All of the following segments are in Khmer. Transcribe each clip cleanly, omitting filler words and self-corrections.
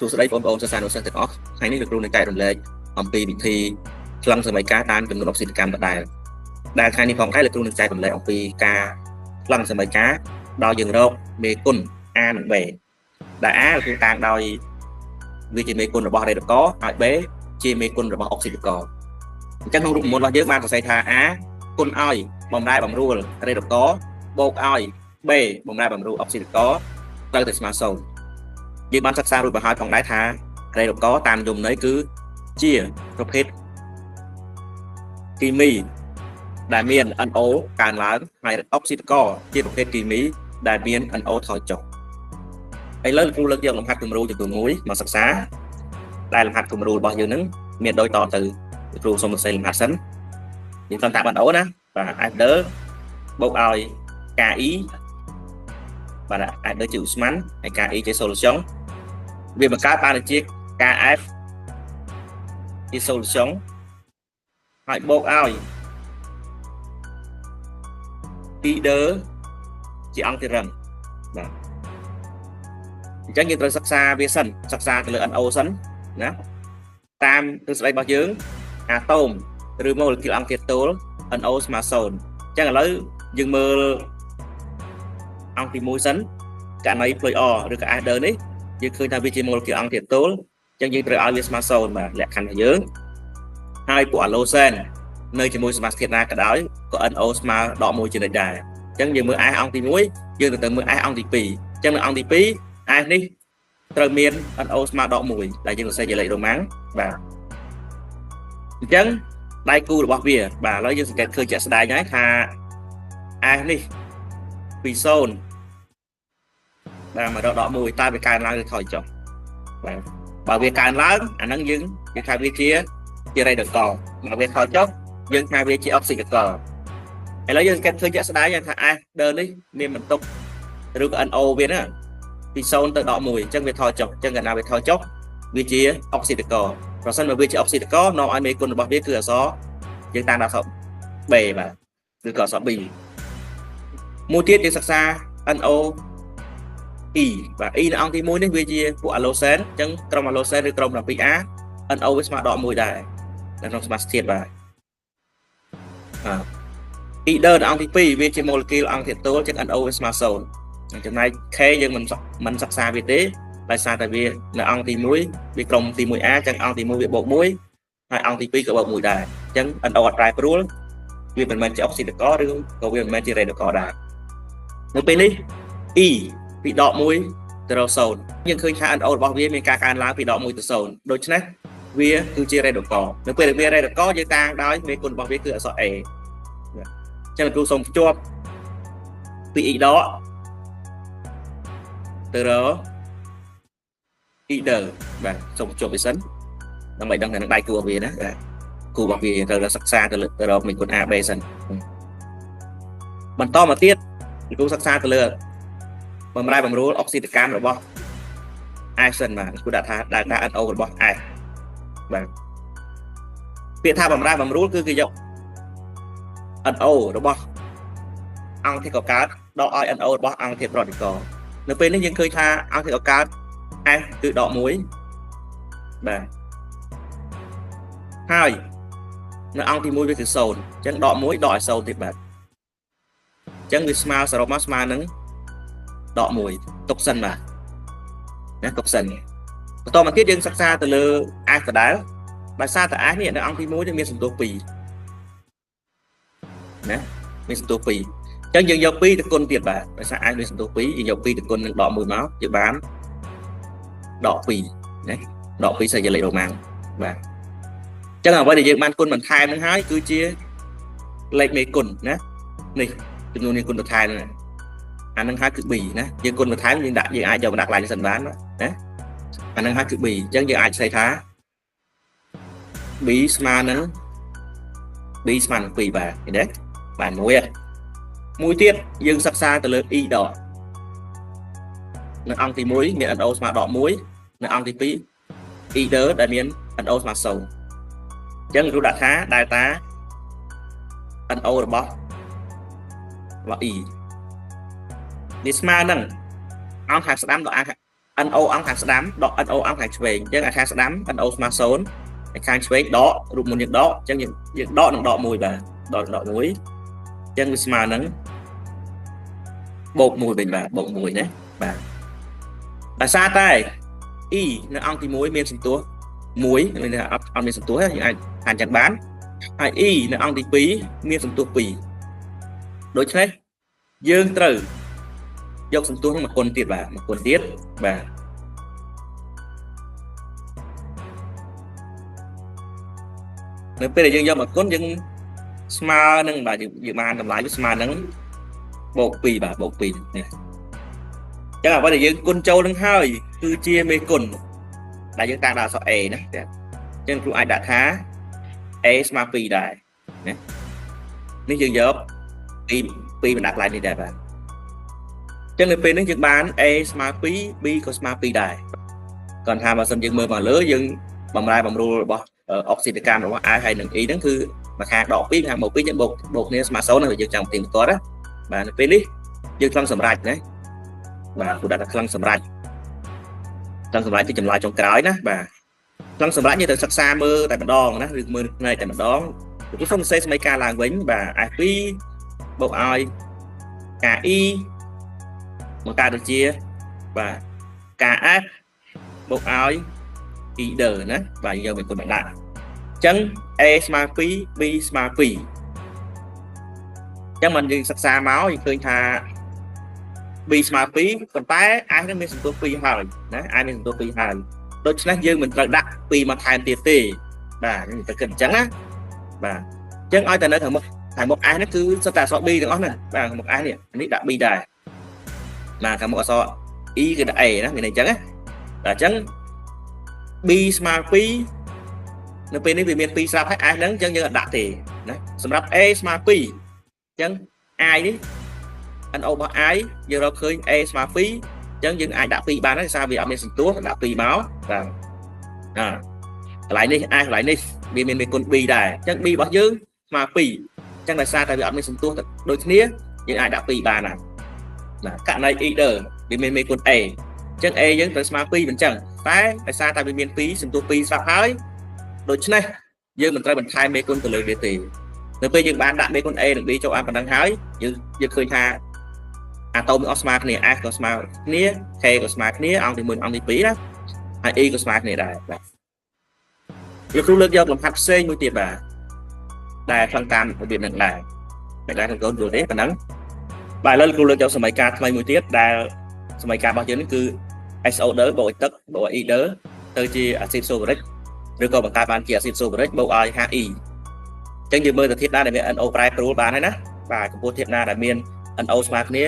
សួស្តីបងប្អូនសិស្សានុសិស្សទាំងអស់ថ្ងៃនេះលោកគ្រូនឹងចែករំលែកអំពីវិធីឆ្លងសម័យកាលតាមចំនួនអុកស៊ីតកម្មដដែលថ្ងៃនេះផងដែរលោកគ្រូនឹងចែករំលែកអំពីការឆ្លងសម័យកាលដោយយើងរកមេគុណ A និង B ដែល A គឺតាំងដោយវាជាមេគុណរបស់រេដកហើយ B ជាមេគុណរបស់អុកស៊ីតកអញ្ចឹងក្នុងរូបមន្តរបស់យើងបានសរសេរថា A គុណឲ្យបំរែបំរួលរេដកបូកឲ្យ B បំរែបំរួលអុកស៊ីតកត្រូវតែស្មើ0យើងបានសិក្សារួចមកហើយផងដែរថារេដកតាមនិយមន័យគឺជាប្រភេទគីមីដែលមាន NO កើនឡើងហើយអុកស៊ីតកជាប្រភេទគីមីដែលមាន NO ថយចុះឥឡូវគ្រូលើកយកលំហាត់គំរូចំនួន1មកសិក្សាដែលលំហាត់គំរូរបស់យើងនឹងមានដូចតទៅគ្រូសូមសរសេរលំហាត់សិនយើងតាម NO ណាបាទ Adder បូកឲ្យ KI បាទ Adder ជាឧស្ម័នហើយ KI ជា solution វាបង្កើតបានជា KF ជា solution ហើយបូកឲ្យ Eder ជាអង្គទីរឹងបាទអញ្ចឹងយើងត្រូវសិក្សាវាសិនសិក្សាទៅលើ NO សិនណាតាមទ្រឹស្ដីរបស់យើងអាតូមឬ molecule អង្គធាតុទោល NO ស្មើ0អញ្ចឹងឥឡូវយើងមើលអង្គទី1សិនករណី Ploy-R ឬក៏ Adder នេះយើងឃើញថាវាជា molecule អង្គធាតុទោលអញ្ចឹងយើងត្រូវឲ្យវាស្មើ0បាទលក្ខខណ្ឌរបស់យើងហើយពួក Allosen នៅជាមួយសមាសធាតុណាក៏ដោយក៏ NO ស្មើដក1ជានិច្ចដែរអញ្ចឹងយើងមើល S អង្គទី1យើងទៅមើល S អង្គទី2អញ្ចឹងនៅអង្គទី2 S នេះត្រូវមាន NO ស្មើដក1ដែលយើងសរសេរជាលេខរ៉ូម៉ាំងបាទអញ្ចឹងដៃគូរបស់វាបាទឥឡូវយើងសង្កេតឃើញជាក់ស្ដែងហើយថា S នេះពី0បាទមកដល់ដក1តើវាកើនឡើងឬថយចុះបាទបើវាកើនឡើងអាហ្នឹងយើងថាវាជារេដកបើវាថយចុះយើងថាវាជាអុកស៊ីតកឥឡូវយើងសង្កេតឃើញជាក់ស្ដែងថា Adder នេះមានបន្ទុកឬក៏ NO វាណាពី0ទៅដក1អញ្ចឹងវាថយចុះអញ្ចឹងកាលណាវាថយចុះវាជាអុកស៊ីតកប្រសិនបើវាជាអុកស៊ីតកនាំឲ្យមេគុណរបស់វាគឺអក្សរយើងតាមដល់អក្សរ B បាទឬក៏អក្សរ B មួយទៀតយើងសិក្សា NO E បាទ E នៅអង្គទី1នេះវាជាពួក Allosen អញ្ចឹងក្រុម Allosen ឬក្រុម 12A NO វាស្មើដក1ដែរនៅក្នុងសមាសធាតុបាទEder នៅអង្គទី2វាជា molecule អង្គធាតុទោលចឹង NO វាស្មើ0ចំណែក K យើងមិនសិក្សាវាទេដោយសារតែវានៅអង្គទី1វាក្រុមទី 1A ចឹងអង្គទី1វាបូក1ហើយអង្គទី2ក៏បូក1ដែរអញ្ចឹង NO អត់ប្រែប្រួលវាមិនមែនជាអុកស៊ីតកឬក៏វាមិនមែនជារេដកដែរនៅពេលនេះ E ពីដក1ទៅរក0យើងឃើញថា NO របស់វាមានការកើនឡើងពីដក1ទៅ0ដូច្នេះវាគឺជារេដកនៅពេលវារេដកយើងតាំងដោយមេគុណរបស់វាគឺអក្សរ A ចឹងគ្រូសូមភ្ជាប់ពី E ដកទៅរក Eder បាទសូមភ្ជាប់វាសិនដើម្បីដឹងថានឹងដៃគូរបស់វាណាបាទគូរបស់វាត្រូវសិក្សាទៅរកមេគុណ AB សិនបន្តមកទៀតគ្រូសិក្សាទៅលើបំរែបំរួលអុកស៊ីតកម្មរបស់ S សិនបាទគ្រូដាក់ថា delta NO របស់ S បាទពាក្យថាបំរែបំរួលគឺគេយក NO របស់អង្គធាតុកកើតដកឲ្យ NO របស់អង្គធាតុប្រតិករនៅពេលនេះយើងឃើញថាអង្គធាតុកកើត S គឺដក1បាទហើយនៅអង្គទី1វាគឺ0អញ្ចឹងដក1ដកឲ្យ0ទៀតបាទអញ្ចឹងវាស្មើសរុបមកស្មើនឹងដក1ទុកសិនបាទណាទុកសិនបន្តមកទៀតយើងសិក្សាទៅលើ S ដដែលដោយសារតែ S នេះនៅអង្គទី1នេះមានសន្ទុះ2ណាមានសន្ទុះ2អញ្ចឹងយើងយក2ទៅគុណទៀតបាទដោយសារ S មានសន្ទុះ2យើងយក2ទៅគុណនឹងដក1មកយើងបានដក2ណាដក2សេចក្ដីលេខរ៉ូម៉ាំងបាទអញ្ចឹងអ្វីដែលយើងបានគុណបន្ថែមនឹងហើយគឺជាលេខមេគុណណានេះចំនួនមេគុណបន្ថែមហ្នឹងអានឹងហើយគឺ B ណាយើងគុណបន្ថែមយើងអាចយកមកដាក់កន្លែងសិនបានណាអានឹងហើយគឺ B អញ្ចឹងយើងអាចសេថា B ស្មើនឹង B ស្មើនឹង2បាទឃើញទេបាទមួយទៀតយើងសិក្សាទៅលើ E ដកនៅអង្គទី1មាន NO ស្មើដក1នៅអង្គទី2 Eder ដែលមាន NO ស្មើ0អញ្ចឹងគ្រូដាក់ថា delta NO របស់ E នេះស្មើនឹងអង្គខាងស្ដាំដល់ NO អង្គខាងស្ដាំដក NO អង្គខាងឆ្វេងអញ្ចឹងខាងស្ដាំ NO ស្មើ0ខាងឆ្វេងដករូបមុនយើងដកអញ្ចឹងយើងដកនឹងដក1បាទដក1អញ្ចឹងវាស្មើនឹងបូក1វិញបាទបូក1ណាបាទដោយសារតែ E នៅអង្គទី1មានសន្ទុះ1មានអត់មានសន្ទុះយើងអាចអានចឹងបានហើយ E នៅអង្គទី2មានសន្ទុះ2ដូច្នេះយើងត្រូវយកសន្ទុះនឹងមកគុណទៀតបាទមកគុណទៀតបាទនៅពេលដែលយើងយកមកគុណយើងស្មើនឹងបាទយើងបានតម្លៃវាស្មើនឹងបូក2បាទបូក2នេះចឹងអ្វីដែលយើងគុណចូលនឹងហើយគឺជាមេគុណដែលយើងតាមដាក់អក្សរ A ណាចឹងគ្រូអាចដាក់ថា A ស្មើ2ដែរណានេះយើងយក2បណ្ដាកន្លែងនេះដែរបាទចឹងនៅពេលនេះយើងបាន A ស្មើ2 B ក៏ស្មើ2ដែរគាត់ថាបើសិនយើងមើលមកលើយើងបំរែបំរួលរបស់អុកស៊ីតកម្មរបស់ A ហើយនឹង E ហ្នឹងគឺមួយខាងដក2ខាងបូក2យើងបូកគ្នាស្មើ0ហើយយើងចាំផ្ទៀងផ្ទាត់ណាបាទនៅពេលនេះយើងខ្លឹងសម្រេចណាបាទគូដាក់ថាខ្លឹងសម្រេចគឺចម្លើយចុងក្រោយណាបាទខ្លឹងសម្រេចយើងត្រូវសិក្សាមើលតែម្ដងណាឬមើលផ្នែកតែម្ដងគឺសូមសរសេរសមីការឡើងវិញបាទ F2 បូកឲ្យការ E បង្កើតទៅជាបាទការ F បូកឲ្យ E ដឺណាបាទយើងយកវាគុណមកដាក់អញ្ចឹង A ស្មើ2 B ស្មើ2អញ្ចឹងមិនយើងសិក្សាមកយើងឃើញថា B ស្មើ2ប៉ុន្តែ A នឹងមានសន្ទុះ2ហើយណា A មានសន្ទុះ2ហើយដូច្នេះយើងមិនត្រូវដាក់2មកថែមទៀតទេបាទយើងត្រូវគិតអញ្ចឹងណាបាទអញ្ចឹងឲ្យតែនៅខាងមុខS នេះគឺសុទ្ធតែអក្សរ B ទាំងអស់ហ្នឹងបាទខាងមុខ S នេះដាក់ B ដែរបាទខាងមុខអក្សរ E គឺដាក់ A ណាមានន័យអញ្ចឹងណាបាទអញ្ចឹង B ស្មើ2នៅពេលនេះវាមាន2ស្រាប់ហើយ S ហ្នឹងអញ្ចឹងយើងអត់ដាក់ទេណាសម្រាប់ A ស្មើ2អញ្ចឹង I នេះ NO របស់ I យើងរកឃើញ A ស្មើ2អញ្ចឹងយើងអាចដាក់2បានហើយសារវាអត់មានសន្ទុះដាក់2មកបាទកន្លែងនេះ I កន្លែងនេះវាមានមេគុណ B ដែរអញ្ចឹង B របស់យើងស្មើ2អញ្ចឹងដោយសារតែវាអត់មានសន្ទុះដូចគ្នាយើងអាចដាក់2បានណាករណី either វាមានមេគុណ A អញ្ចឹង A យើងត្រូវស្មើ2អញ្ចឹងតែដោយសារតែវាមាន2សន្ទុះ2ស្រាប់ហើយដូច្នេះយើងមិនត្រូវបន្ថែមមេគុណទៅលើវាទេនៅពេលយើងបានដាក់មេគុណ A និង B ចូលអានប៉ុណ្ណឹងហើយយើងឃើញថាអាតូមទាំងអស់ស្មើគ្នា S ក៏ស្មើគ្នា K ក៏ស្មើគ្នាអង្គទី1អង្គទី2ណាហើយ E ក៏ស្មើគ្នាដែរបាទលោកគ្រូលើកយកលំហាត់ផ្សេងមួយទៀតបាទដែលខ្លឹងតាមរបៀបនឹងដែរតែកូនយល់ទេប៉ុណ្ណឹងបាទឥឡូវលោកគ្រូលើកយកសមីការថ្មីមួយទៀតដែលសមីការរបស់យើងនេះគឺ SO ដឺបូកទឹកបូក E ដឺទៅជាអាស៊ីតសូលហ្វូរិកឬក៏បង្កើតបានជាអាស៊ីតសូលហ្វូរិកបូកឲ្យ HE អញ្ចឹងយើងមើលទៅធាតុណាដែលមាន NO ប្រែប្រួលបានហើយណាបាទចំពោះធាតុណាដែលមាន NO ស្មើគ្នា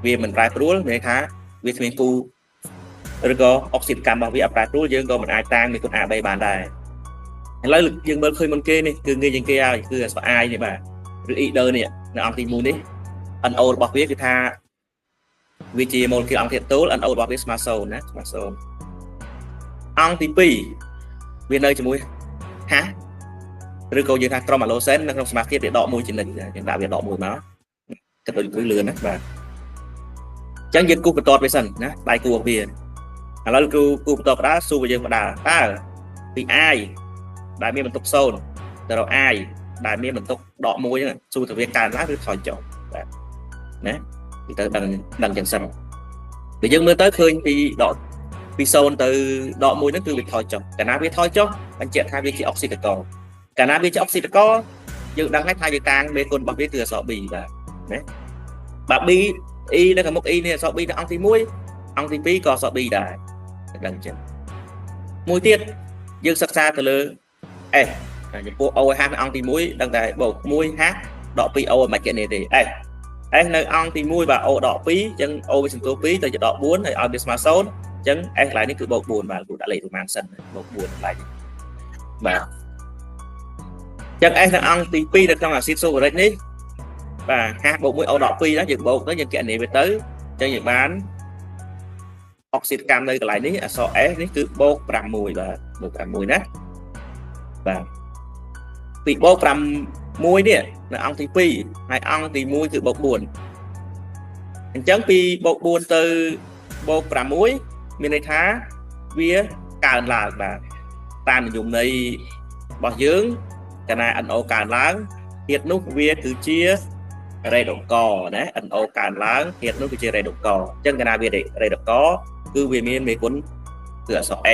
វាមិនប្រែប្រួលមានន័យថាវាគ្មានគូឬក៏អុកស៊ីតកម្មរបស់វាអត់ប្រែប្រួលយើងក៏មិនអាចតាំងមានគុណ AB បានដែរឥឡូវយើងមើលឃើញមុនគេនេះគឺងាយជាងគេហើយគឺស្វអាយនេះបាទឬ E ដឺនេះនៅអង្គទី1នេះ NO របស់វាគឺថាវាជាម៉ូលេគុលអង្គធាតុទោល NO របស់វាស្មើ0ណាស្មើ0អង្គទី2វានៅជាមួយហាឬក៏យើងថាក្រុមអាឡូសែននៅក្នុងសមាសធាតុវាដក1ចំណិចយើងដាក់វាដក1មកគិតដូចគឺលឿនណាបាទអញ្ចឹងយើងគូសបន្ទាត់វាសិនណាដៃគូរបស់វាឥឡូវគូបន្ទាត់បដាសួរយើងបដាតើពី I ដែលមានបន្ទុក0ទៅរក I ដែលមានបន្ទុកដក1ហ្នឹងសួរទៅវាកើនឡើងឬថយចុះបាទណាពីទៅដឹងចឹងសិនពេលយើងមើលទៅឃើញពី0ទៅដក1ហ្នឹងគឺវាថយចុះកាលណាវាថយចុះបញ្ជាក់ថាវាជាអុកស៊ីតករកាលណាវាជាអុកស៊ីតករយើងដឹងហើយថាយើងតាំងមេគុណរបស់វាគឺអក្សរ B បាទណាបាទ B E នៅខាងមុខ E នេះអក្សរ B នៅអង្គទី1អង្គទី2ក៏អក្សរ B ដែរដឹងចឹងមួយទៀតយើងសិក្សាទៅលើ S ចំពោះ O ហើយនៅអង្គទី1ដឹងតែបូក1ហាដក 2O មិនគេនេះទេ S នៅអង្គទី1បាទ O ដក2អញ្ចឹង O វាសន្ទុះ2ទៅជាដក4ហើយឲ្យវាស្មើ0អញ្ចឹង S កន្លែងនេះគឺបូក4បាទគ្រូដាក់លេខប្រមាណសិនបូក4កន្លែងនេះបាទចឹង S នៅអង្គទី2នៅក្នុងអាស៊ីតសូលហ្វូរិកនេះបាទហាបូក1 O ដក2ណាយើងបូកទៅយើងគណនាវាទៅអញ្ចឹងយើងបានអុកស៊ីតកម្មនៅកន្លែងនេះអក្សរ S នេះគឺបូក6បាទបូក6ណាបាទពីបូក6នេះនៅអង្គទី2ហើយអង្គទី1គឺបូក4អញ្ចឹងពីបូក4ទៅបូក6 មានន័យថាវាកើនឡើងបាទតាមនិយមន័យរបស់យើងកាលណា NO កើនឡើងធាតុនោះវាគឺជារ៉េដុកណា NO កើនឡើងធាតុនោះគឺជារ៉េដុកអញ្ចឹងកាលណាវារ៉េដុកគឺវាមានមេគុណគឺអក្សរ A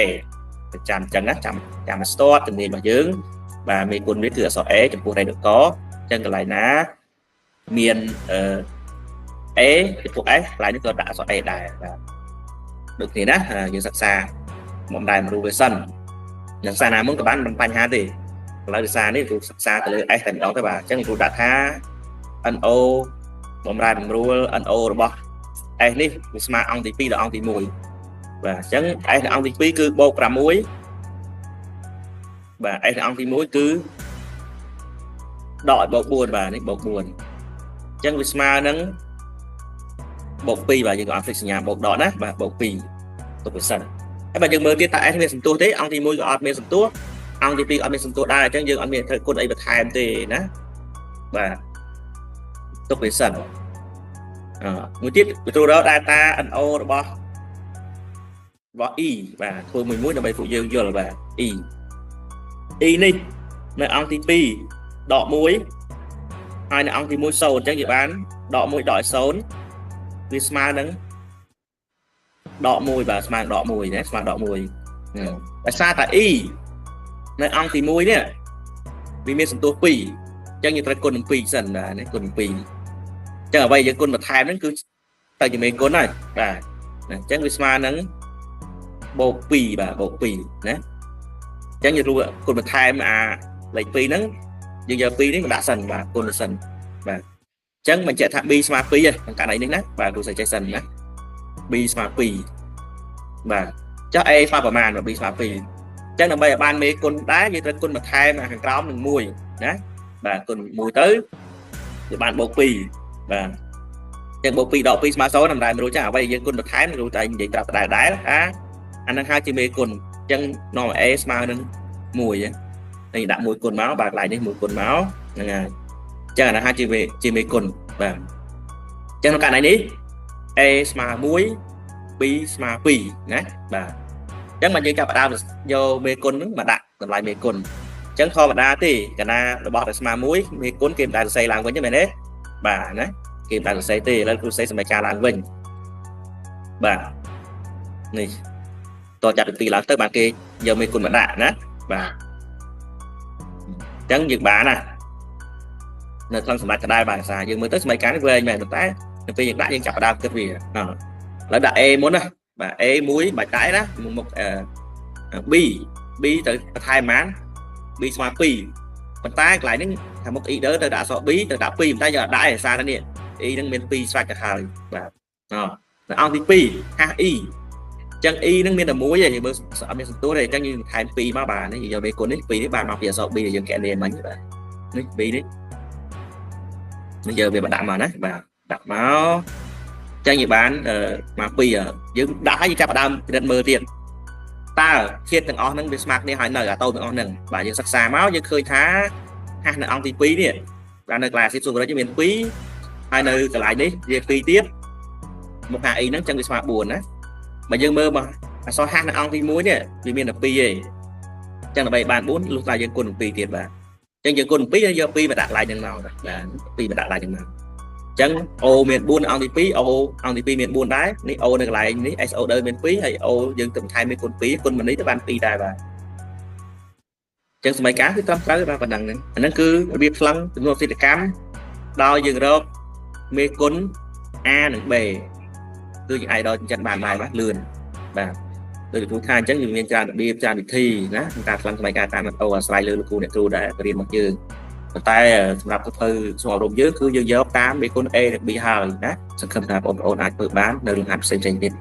ប្រចាំអញ្ចឹងណាចាំស្ទាត់ជំនាញរបស់យើងបាទមេគុណវាគឺអក្សរ A ចំពោះរ៉េដុកអញ្ចឹងកន្លែងណាមានA ចំពោះ S កន្លែងនេះក៏ដាក់អក្សរ A ដែរបាទដូចគ្នាណាយើងសិក្សាបំដែមរូវាសិននឹងសារណាមុនក៏បានមិនបញ្ហាទេឥឡូវភាសានេះគ្រូសិក្សាទៅលើ S តែម្ដងទៅបាទអញ្ចឹងគ្រូដាក់ថា NO បំរែបំរួល NO របស់ S នេះវាស្មើអង្គទី2ដល់អង្គទី1បាទអញ្ចឹង S នៅអង្គទី2គឺបូក6បាទ S នៅអង្គទី1គឺដកឲ្យបូក4បាទនេះបូក4អញ្ចឹងវាស្មើនឹងបូក2បាទយើងក៏អត់ភ្លេចសញ្ញាបូកដកណាបាទបូក2ទុកវាសិនហើយបើយើងមើលទៀតតើ S មានសន្ទុះទេអង្គទី1ក៏អត់មានសន្ទុះអង្គទី2ក៏អត់មានសន្ទុះដែរអញ្ចឹងយើងអត់មានត្រូវគុណអីបន្ថែមទេណាបាទទុកវាសិនមួយទៀតវាត្រូវរក data NO របស់ E បាទធ្វើមួយដើម្បីពួកយើងយល់បាទ E នេះនៅអង្គទី2ដក1ហើយនៅអង្គទី1 0អញ្ចឹងយើងបានដក1ដកឲ្យ0វាស្មើនឹងដក1បាទស្មើដក1ណាស្មើដក1ដោយសារតែ E នៅអង្គទី1នេះវាមានសន្ទុះ2អញ្ចឹងយើងត្រូវគុណនឹង2សិនបាទនេះគុណនឹង2អញ្ចឹងអ្វីយើងគុណបន្ថែមហ្នឹងគឺទៅជាមេគុណហើយបាទអញ្ចឹងវាស្មើនឹងបូក2បាទបូក2ណាអញ្ចឹងយើងរួមគុណបន្ថែមអាលេខ2ហ្នឹងយើងយក2នេះមកដាក់សិនបាទគុណសិនបាទអញ្ចឹងបញ្ជាក់ថា B ស្មើ2ហើយក្នុងករណីនេះណាបាទគ្រូសេចចេះសិនណា B ស្មើ2បាទចុះ A ស្មើប្រមាណបាទ B ស្មើ2អញ្ចឹងដើម្បីឲ្យបានមេគុណដែរយើងត្រូវគុណបន្ថែមខាងក្រោមនឹង1ណាបាទគុណ1ទៅវាបានបូក2បាទអញ្ចឹងបូក2ដក2ស្មើ0មិនដែរមិនរួចចឹងអ្វីយើងគុណបន្ថែមគ្រូតែនិយាយប្រាប់ដែរអាហ្នឹងហៅជាមេគុណអញ្ចឹងនាំឲ្យ A ស្មើនឹង1នេះដាក់1គុណមកបាទកន្លែងនេះ1គុណមកហ្នឹងហើយអញ្ចឹងអាហ្នឹងហៅជាមេគុណបាទអញ្ចឹងក្នុងករណីនេះ A ស្មើ1 B ស្មើ2ណាបាទអញ្ចឹងមកយើងចាប់ផ្ដើមយកមេគុណហ្នឹងមកដាក់តម្លៃមេគុណអញ្ចឹងធម្មតាទេកាលណារបស់តែស្មើ1មេគុណគេមិនដែលសរសេរឡើងវិញទេមែនទេបាទណាគេមិនដែលសរសេរទេឥឡូវគ្រូសរសេរសម្រាប់ការឡើងវិញបាទនេះតចាប់ទីឡើងទៅបានគេយកមេគុណមកដាក់ណាបាទអញ្ចឹងយើងបានណានៅក្នុងសម្រាប់ក្តៅបាទភាសាយើងមើលទៅសមីការនេះវែងមែនតែទៅពេលយើងដាក់យើងចាប់ផ្ដើមគិតវាឥឡូវដាក់ A មុនណាបាទ A 1បាច់ដែរណាមុខB ទៅបន្ថែមបាន B ស្មើ2ប៉ុន្តែកន្លែងនេះថាមុខ E ទៅដាក់អក្សរ B ទៅដាក់2ប៉ុន្តែយើងអត់ដាក់ឯសារនេះ E នឹងមាន2ស្វាច់ទៅហើយបាទនៅអង្គទី2ហាស់ E អញ្ចឹង E នឹងមានតែ1ឯងយើងមើលអត់មានសន្ទុះទេអញ្ចឹងយើងបន្ថែម2មកបាទនេះយកមេគុណនេះ2នេះបានមកពីអក្សរ B ដែលយើងកែលេមិញបាទនេះ B នេះយកវាដាក់មកណាបាទដាក់មកអញ្ចឹងយើងបានមក2យើងដាក់ហើយយើងចាប់ផ្ដើមពិនិត្យមើលទៀតតើធាតុទាំងអស់ហ្នឹងវាស្មើគ្នាហើយនៅអាតូមទាំងអស់ហ្នឹងបាទយើងសិក្សាមកយើងឃើញថាហាស់នៅអង្គទី2នេះបាទនៅក្លាយអាស៊ីតស៊ូក្រិចមាន2ហើយនៅកន្លែងនេះវា2ទៀតមកហាស់ E ហ្នឹងអញ្ចឹងវាស្មើ4ណាបើយើងមើលមកអក្សរហាស់នៅអង្គទី1នេះវាមានតែ2ទេអញ្ចឹងដើម្បីបាន4លុះតែយើងគុណ2ទៀតបាទអញ្ចឹងយើងគុណ2ហើយយក2មកដាក់កន្លែងហ្នឹងមកបាទ2មកដាក់កន្លែងហ្នឹងមកអញ្ចឹង O មាន4អង្គទី2 O អង្គទី2មាន4ដែរនេះ O នៅកន្លែងនេះ SO ដើមាន2ហើយ O យើងទៅបន្ថែមមានគុណ2គុណមកនេះទៅបាន2ដែរបាទអញ្ចឹងសម័យកាលគឺត្រឹមត្រូវបាទប៉ុណ្ណឹងហ្នឹងអាហ្នឹងគឺរបៀបផ្លឹងចំនួនសិទ្ធិកម្មដោយយើងរកមេគុណ A និង B គឺយើងអាចដល់ចិញ្ចឹមបានដែរបាទលឿនបាទដោយគ្រូថាអញ្ចឹងយើងមានច្រើនរបៀបច្រើនវិធីណាក្នុងការផ្លឹងសម័យកាលតាម O អាស្រ័យលើលោកគ្រូអ្នកគ្រូដែលរៀនមកយើងប៉ុន្តែសម្រាប់ធ្វើស្វររំយើងគឺយើងយកតាមមេគុណ A និង B ហើយណាសង្ឃឹមថាបងប្អូនអាចធ្វើបាននៅលំហាត់ផ្សេងៗទៀត